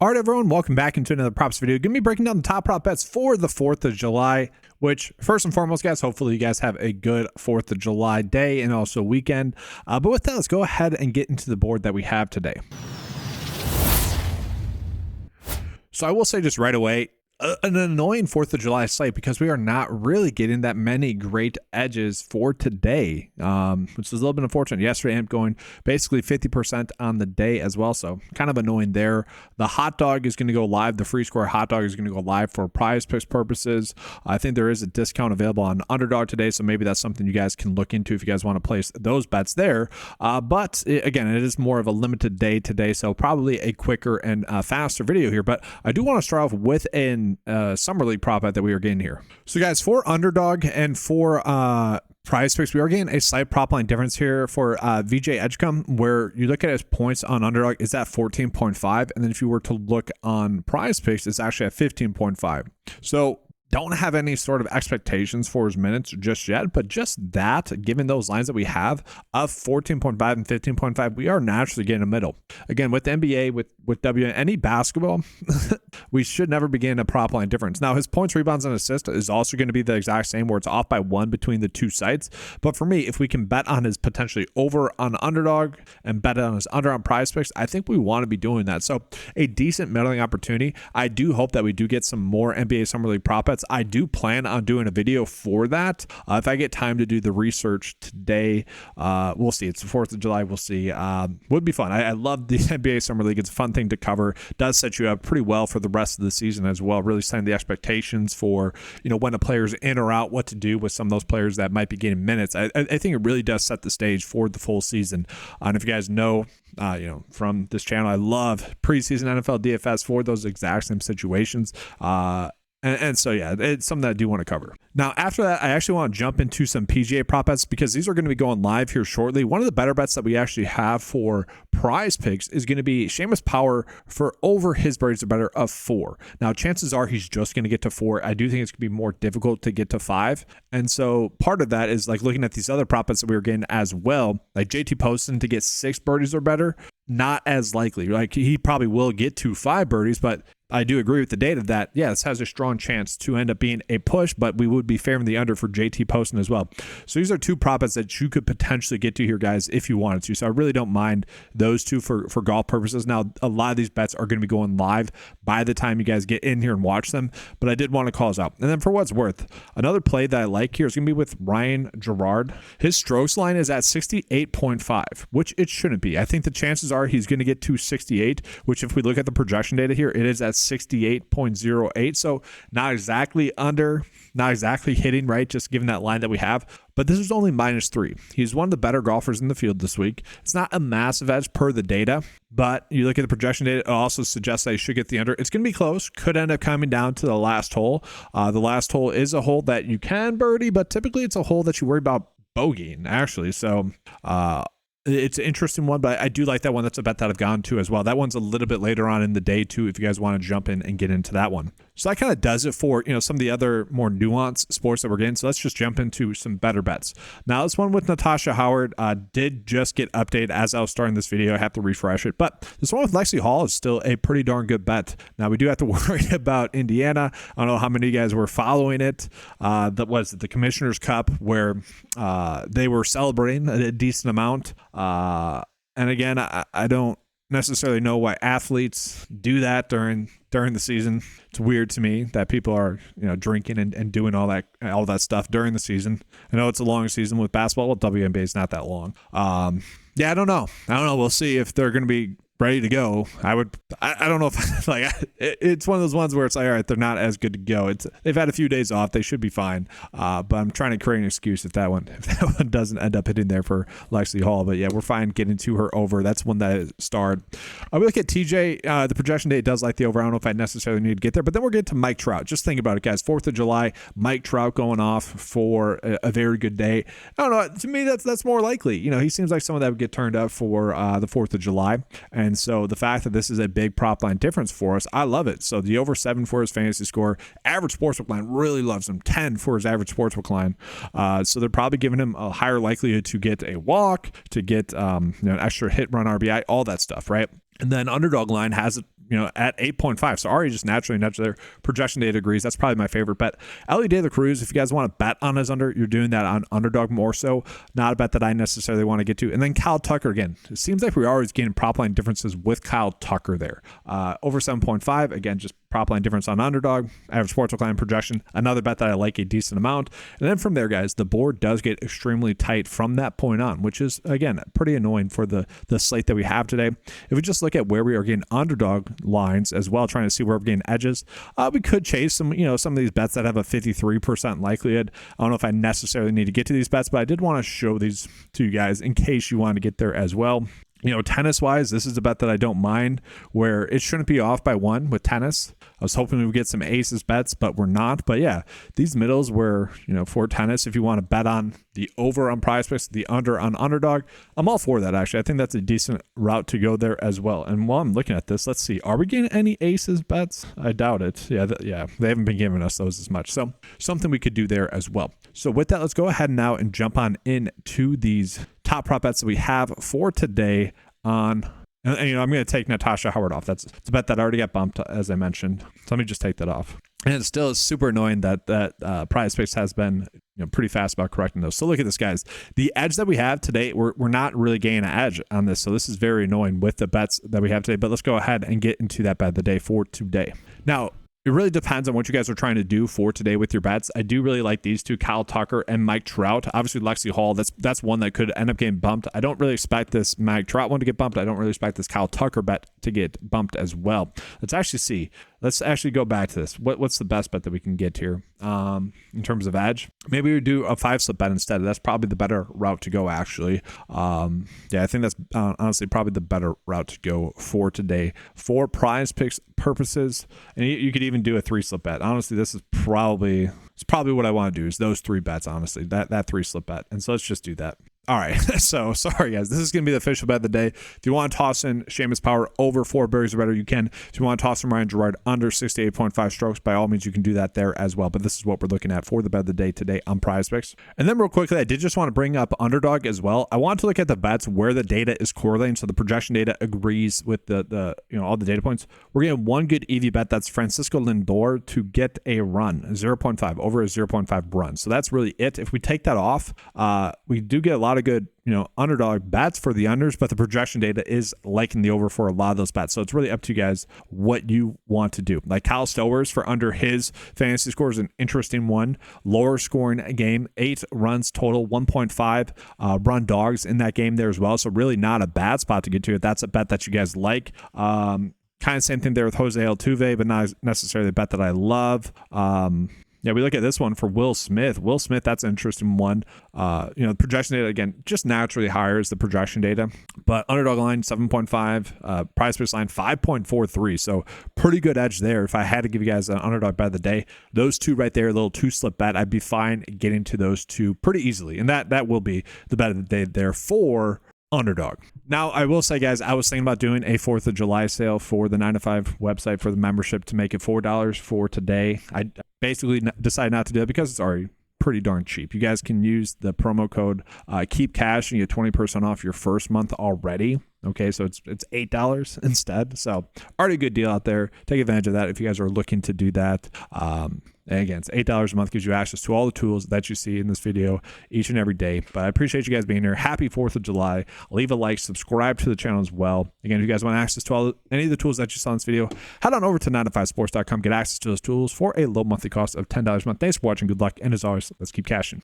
All right, everyone, welcome back into another props video. Going to be breaking down the top prop bets for the 4th of July, which first and foremost, guys, hopefully you guys have a good 4th of July day and also weekend. But with that, let's go ahead and get into the board that we have today. So I will say just right away, an annoying 4th of July slate because we are not really getting that many great edges for today, which is a little bit unfortunate. Yesterday, I'm going basically 50% on the day as well, so kind of annoying there. The hot dog is going to go live. The free score hot dog is going to go live for PrizePicks purposes. I think there is a discount available on Underdog today, so maybe that's something you guys can look into if you guys want to place those bets there. But again, it is more of a limited day today, so probably a quicker and faster video here. But I do want to start off with an summer league prop bet that we are getting here. So guys, for Underdog and for PrizePicks, we are getting a slight prop line difference here for VJ Edgecombe, where you look at his points on Underdog is at 14.5, and then if you were to look on PrizePicks, it's actually at 15.5. So don't have any sort of expectations for his minutes just yet, but just that, given those lines that we have of 14.5 and 15.5, we are naturally getting a middle. Again, with the NBA, with any basketball, we should never begin a prop line difference. Now, his points, rebounds, and assists is also going to be the exact same, where it's off by 1 between the two sites. But for me, if we can bet on his potentially over on Underdog and bet on his under on PrizePicks, I think we want to be doing that. So a decent middling opportunity. I do hope that we do get some more NBA Summer League prop bets. I do plan on doing a video for that. If I get time to do the research today, we'll see. It's the 4th of July. We'll see. Would be fun. I love the NBA Summer League. It's a fun thing to cover. Does set you up pretty well for the rest of the season as well. Really setting the expectations for, when a player's in or out, what to do with some of those players that might be getting minutes. I think it really does set the stage for the full season. And if you guys know, from this channel, I love preseason NFL DFS for those exact same situations. And so, yeah, it's something that I do want to cover. Now, after that, I actually want to jump into some PGA prop bets because these are going to be going live here shortly. One of the better bets that we actually have for PrizePicks is going to be Seamus Power for over his birdies or better of 4. Now, chances are he's just going to get to 4. I do think it's going to be more difficult to get to 5. And so part of that is like looking at these other prop bets that we were getting as well, like JT Poston to get 6 birdies or better. Not as likely. Like, he probably will get to 5 birdies, but I do agree with the data that, this has a strong chance to end up being a push, but we would be favoring the under for JT Poston as well. So these are 2 prop bets that you could potentially get to here, guys, if you wanted to. So I really don't mind those 2 for golf purposes. Now, a lot of these bets are going to be going live by the time you guys get in here and watch them, but I did want to call us out. And then for what's worth, another play that I like here is going to be with Ryan Gerard. His strokes line is at 68.5, which it shouldn't be. I think the chances are he's going to get to 68, which if we look at the projection data here, it is at 68.08. So not exactly under, not exactly hitting, right? Just given that line that we have. But this is only -3. He's one of the better golfers in the field this week. It's not a massive edge per the data, but you look at the projection data, it also suggests that he should get the under. It's going to be close. Could end up coming down to the last hole. The last hole is a hole that you can birdie, but typically it's a hole that you worry about bogeying, actually. So, it's an interesting one, but I do like that one. That's a bet that I've gone to as well. That one's a little bit later on in the day too, if you guys want to jump in and get into that one. So that kind of does it for, some of the other more nuanced sports that we're getting. So let's just jump into some better bets. Now, this one with Natasha Howard did just get updated as I was starting this video. I have to refresh it. But this one with Lexi Hall is still a pretty darn good bet. Now, we do have to worry about Indiana. I don't know how many of you guys were following it. That was the Commissioner's Cup, where they were celebrating a decent amount. And again, I don't necessarily know why athletes do that during the season. It's weird to me that people are drinking and doing all that stuff during the season. I know it's a long season with basketball. Well, WNBA is not that long. I don't know. We'll see if they're going to be ready to go. I don't know if it's one of those ones where it's like, all right, they're not as good to go. They've had a few days off. They should be fine. But I'm trying to create an excuse if that one doesn't end up hitting there for Lexi Hall. But yeah, we're fine getting to her over. That's one that starred. I look at TJ. The projection date does like the over. I don't know if I necessarily need to get there, but then we're getting to Mike Trout. Just think about it, guys. 4th of July, Mike Trout going off for a very good day. I don't know. To me, that's more likely. He seems like someone that would get turned up for the 4th of July. And so the fact that this is a big prop line difference for us, I love it. So the over 7 for his fantasy score. Average sportsbook line really loves him. 10 for his average sportsbook line. So they're probably giving him a higher likelihood to get a walk, to get an extra hit run RBI, all that stuff, right? And then underdog line has at 8.5. So already just naturally nudge there. Projection data agrees. That's probably my favorite bet. Ellie De La Cruz, if you guys want to bet on his under, you're doing that on underdog more so. Not a bet that I necessarily want to get to. And then Kyle Tucker again. It seems like we're always getting prop line differences with Kyle Tucker there. Over 7.5. Again, just prop line difference on underdog, average sportsbook line projection, another bet that I like a decent amount. And then from there, guys, the board does get extremely tight from that point on, which is, again, pretty annoying for the slate that we have today. If we just look at where we are getting underdog lines as well, trying to see where we're getting edges, we could chase some of these bets that have a 53% likelihood. I don't know if I necessarily need to get to these bets, but I did want to show these to you guys in case you want to get there as well. Tennis wise, this is a bet that I don't mind, where it shouldn't be off by one with tennis. I was hoping we would get some aces bets, but we're not. But yeah, these middles where, for tennis, if you want to bet on the over on PrizePicks, the under on underdog, I'm all for that, actually. I think that's a decent route to go there as well. And while I'm looking at this, let's see. Are we getting any aces bets? I doubt it. Yeah, they haven't been giving us those as much. So something we could do there as well. So with that, let's go ahead now and jump on into these top prop bets that we have for today on, and I'm going to take Natasha Howard off. It's a bet that already got bumped, as I mentioned. So let me just take that off. And it still is super annoying that PrizePicks has been pretty fast about correcting those. So look at this, guys. The edge that we have today, we're not really gaining an edge on this. So this is very annoying with the bets that we have today. But let's go ahead and get into that bet of the day for today. Now, it really depends on what you guys are trying to do for today with your bets. I do really like these two, Kyle Tucker and Mike Trout. Obviously, Lexi Hall, that's one that could end up getting bumped. I don't really expect this Mike Trout one to get bumped. I don't really expect this Kyle Tucker bet to get bumped as well. Let's actually see. Let's actually go back to this. What's the best bet that we can get here in terms of edge? Maybe we do a 5-slip bet instead. That's probably the better route to go, actually. I think that's honestly probably the better route to go for today for PrizePicks purposes. And you could even do a 3-slip bet. Honestly, this is probably what I want to do is those 3 bets, honestly, that 3-slip bet. And so let's just do that. All right, so sorry, guys. This is going to be the official bet of the day. If you want to toss in Seamus Power over 4 berries or better, you can. If you want to toss in Ryan Gerard under 68.5 strokes, by all means, you can do that there as well. But this is what we're looking at for the bet of the day today on PrizePicks. And then real quickly, I did just want to bring up underdog as well. I want to look at the bets where the data is correlating. So the projection data agrees with the all the data points. We're getting one good EV bet. That's Francisco Lindor to get a run, 0.5 over a 0.5 run. So that's really it. If we take that off, we do get a lot of good underdog bets for the unders, but the projection data is liking the over for a lot of those bets. So it's really up to you guys what you want to do. Like Kyle Stowers for under his fantasy score is an interesting one. Lower scoring game, 8 runs total, 1.5 run dogs in that game there as well. So really not a bad spot to get to if that's a bet that you guys like. Kind of same thing there with Jose Altuve, but not necessarily a bet that I love. Yeah, we look at this one for Will Smith. Will Smith, that's an interesting one. The projection data, again, just naturally higher is the projection data. But underdog line, 7.5. PrizePicks line, 5.43. So pretty good edge there. If I had to give you guys an underdog bet of the day, those 2 right there, a little 2-slip bet, I'd be fine getting to those 2 pretty easily. And that will be the bet of the day there for underdog. Now, I will say, guys, I was thinking about doing a 4th of July sale for the 9to5 website for the membership to make it $4 for today. I basically decided not to do it because it's already pretty darn cheap. You guys can use the promo code Keep Cash and you get 20% off your first month already. Okay, so it's $8 instead. So already a good deal out there. Take advantage of that if you guys are looking to do that. And again, it's $8 a month, gives you access to all the tools that you see in this video each and every day. But I appreciate you guys being here. Happy 4th of July. Leave a like, subscribe to the channel as well. Again, if you guys want access to any of the tools that you saw in this video, head on over to 9to5sports.com. Get access to those tools for a low monthly cost of $10 a month. Thanks for watching. Good luck. And as always, let's keep cashing.